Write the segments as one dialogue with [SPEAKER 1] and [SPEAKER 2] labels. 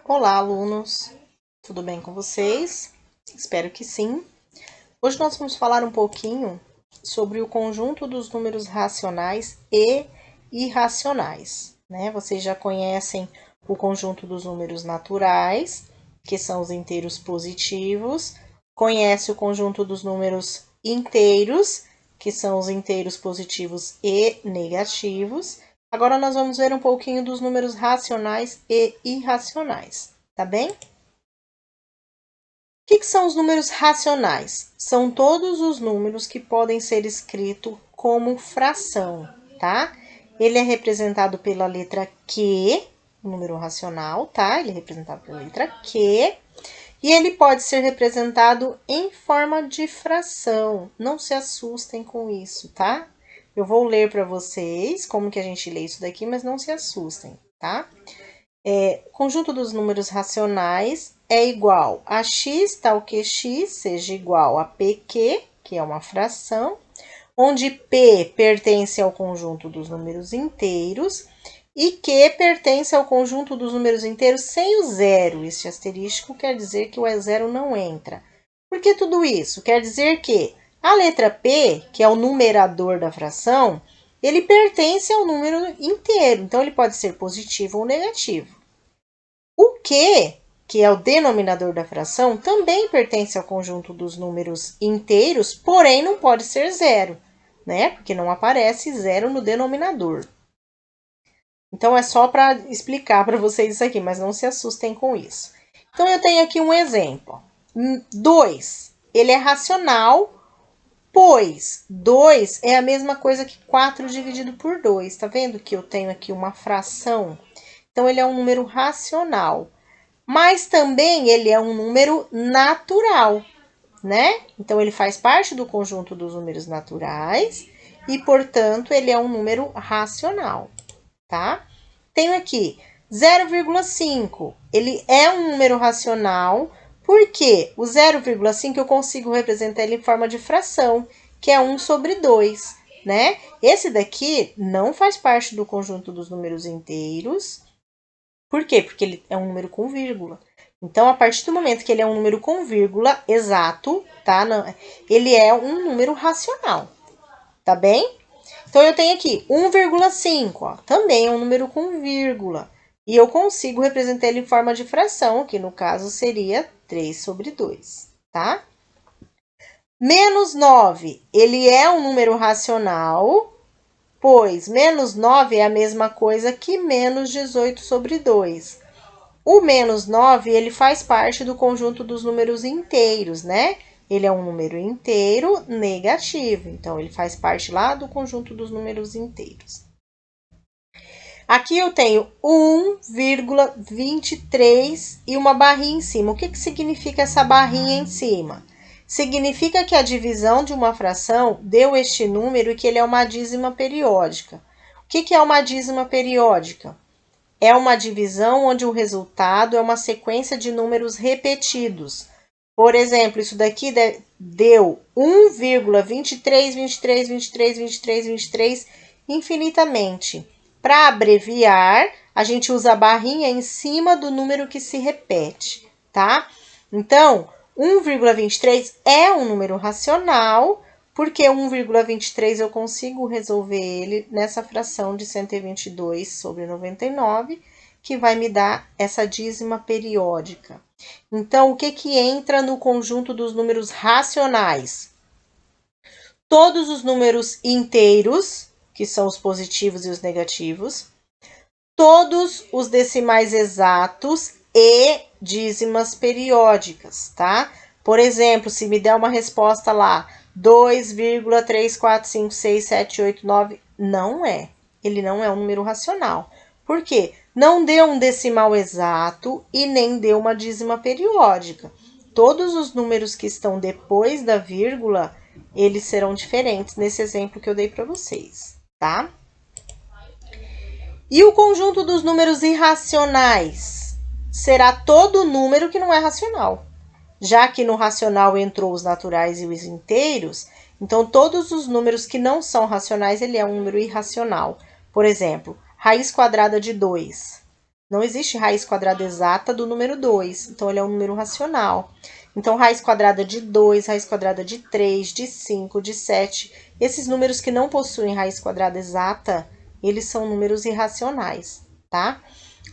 [SPEAKER 1] Olá, alunos! Tudo bem com vocês? Espero que sim. Hoje nós vamos falar um pouquinho sobre o conjunto dos números racionais e irracionais, né? Vocês já conhecem o conjunto dos números naturais, que são os inteiros positivos, conhece o conjunto dos números inteiros, que são os inteiros positivos e negativos. Agora nós vamos ver um pouquinho dos números racionais e irracionais, tá bem? O que são os números racionais? São todos os números que podem ser escritos como fração, tá? Ele é representado pela letra Q, o número racional, tá? Ele é representado pela letra Q. E ele pode ser representado em forma de fração. Não se assustem com isso, tá? Eu vou ler para vocês como que a gente lê isso daqui, mas não se assustem, tá? O conjunto dos números racionais é igual a x, tal que x seja igual a pq, que é uma fração, onde p pertence ao conjunto dos números inteiros e Q pertence ao conjunto dos números inteiros sem o zero. Este asterístico quer dizer que o zero não entra. Por que tudo isso? Quer dizer que a letra P, que é o numerador da fração, ele pertence ao número inteiro. Então, ele pode ser positivo ou negativo. O Q, que é o denominador da fração, também pertence ao conjunto dos números inteiros, porém não pode ser zero, né? Porque não aparece zero no denominador. Então, é só para explicar para vocês isso aqui, mas não se assustem com isso. Então, eu tenho aqui um exemplo. 2, ele é racional, pois 2 é a mesma coisa que 4 dividido por 2. Tá vendo que eu tenho aqui uma fração? Então, ele é um número racional. Mas também ele é um número natural, né? Então, ele faz parte do conjunto dos números naturais e, portanto, ele é um número racional, tá? Tenho aqui 0,5. Ele é um número racional, porque o 0,5 eu consigo representar ele em forma de fração, que é 1 sobre 2, né? Esse daqui não faz parte do conjunto dos números inteiros. Por quê? Porque ele é um número com vírgula. Então, a partir do momento que ele é um número com vírgula exato, tá? Ele é um número racional, tá bem? Então, eu tenho aqui 1,5, ó, também é um número com vírgula. E eu consigo representar ele em forma de fração, que no caso seria 3 sobre 2, tá? Menos 9, ele é um número racional, pois menos 9 é a mesma coisa que menos 18 sobre 2. O menos 9, ele faz parte do conjunto dos números inteiros, né? Ele é um número inteiro negativo, então ele faz parte lá do conjunto dos números inteiros. Aqui eu tenho 1,23 e uma barrinha em cima. O que significa essa barrinha em cima? Significa que a divisão de uma fração deu este número e que ele é uma dízima periódica. O que é uma dízima periódica? É uma divisão onde o resultado é uma sequência de números repetidos. Por exemplo, isso daqui deu 1,23, 23, 23, 23, 23, infinitamente. Para abreviar, a gente usa a barrinha em cima do número que se repete, tá? Então, 1,23 é um número racional, porque 1,23 eu consigo resolver ele nessa fração de 122 sobre 99, que vai me dar essa dízima periódica. Então, o que entra no conjunto dos números racionais? Todos os números inteiros, que são os positivos e os negativos, todos os decimais exatos e dízimas periódicas, tá? Por exemplo, se me der uma resposta lá, 2,3456789, não é. Ele não é um número racional. Por quê? Não deu um decimal exato e nem deu uma dízima periódica. Todos os números que estão depois da vírgula, eles serão diferentes nesse exemplo que eu dei para vocês, tá? E o conjunto dos números irracionais será todo número que não é racional. Já que no racional entrou os naturais e os inteiros, então todos os números que não são racionais, ele é um número irracional. Por exemplo, raiz quadrada de 2. Não existe raiz quadrada exata do número 2, então ele é um número racional. Então, raiz quadrada de 2, raiz quadrada de 3, de 5, de 7, esses números que não possuem raiz quadrada exata, eles são números irracionais, tá?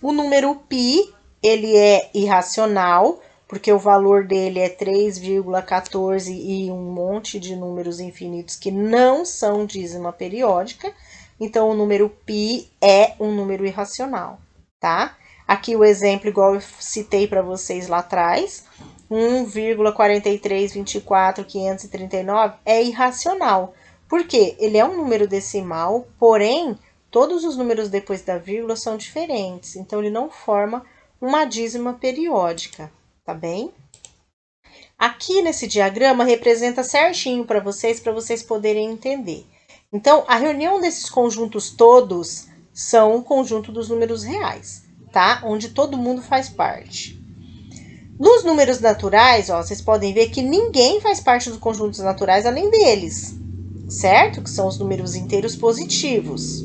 [SPEAKER 1] O número π, ele é irracional, porque o valor dele é 3,14 e um monte de números infinitos que não são dízima periódica. Então, o número π é um número irracional, tá? Aqui o exemplo, igual eu citei para vocês lá atrás, 1,4324539 é irracional. Por quê? Ele é um número decimal, porém, todos os números depois da vírgula são diferentes, então ele não forma uma dízima periódica, tá bem? Aqui nesse diagrama representa certinho para vocês poderem entender. Então, a reunião desses conjuntos todos são o conjunto dos números reais, tá? Onde todo mundo faz parte. Nos números naturais, ó, vocês podem ver que ninguém faz parte dos conjuntos naturais além deles, certo? Que são os números inteiros positivos.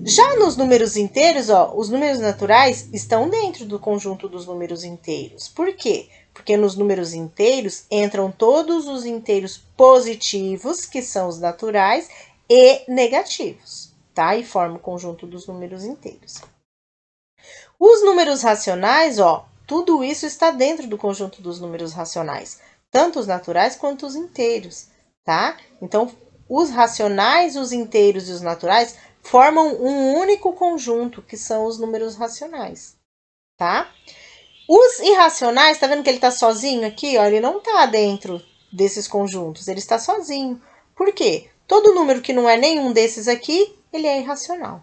[SPEAKER 1] Já nos números inteiros, ó, os números naturais estão dentro do conjunto dos números inteiros. Por quê? Porque nos números inteiros entram todos os inteiros positivos, que são os naturais, e negativos, tá? E formam o conjunto dos números inteiros. Os números racionais, ó, tudo isso está dentro do conjunto dos números racionais, tanto os naturais quanto os inteiros, tá? Então, os racionais, os inteiros e os naturais formam um único conjunto, que são os números racionais, tá? Os irracionais, tá vendo que ele tá sozinho aqui, ó? Ele não tá dentro desses conjuntos, ele está sozinho. Por quê? Todo número que não é nenhum desses aqui, ele é irracional,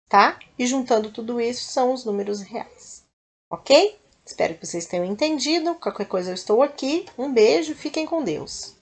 [SPEAKER 1] tá? E juntando tudo isso, são os números reais, ok? Espero que vocês tenham entendido. Qualquer coisa eu estou aqui. Um beijo, fiquem com Deus.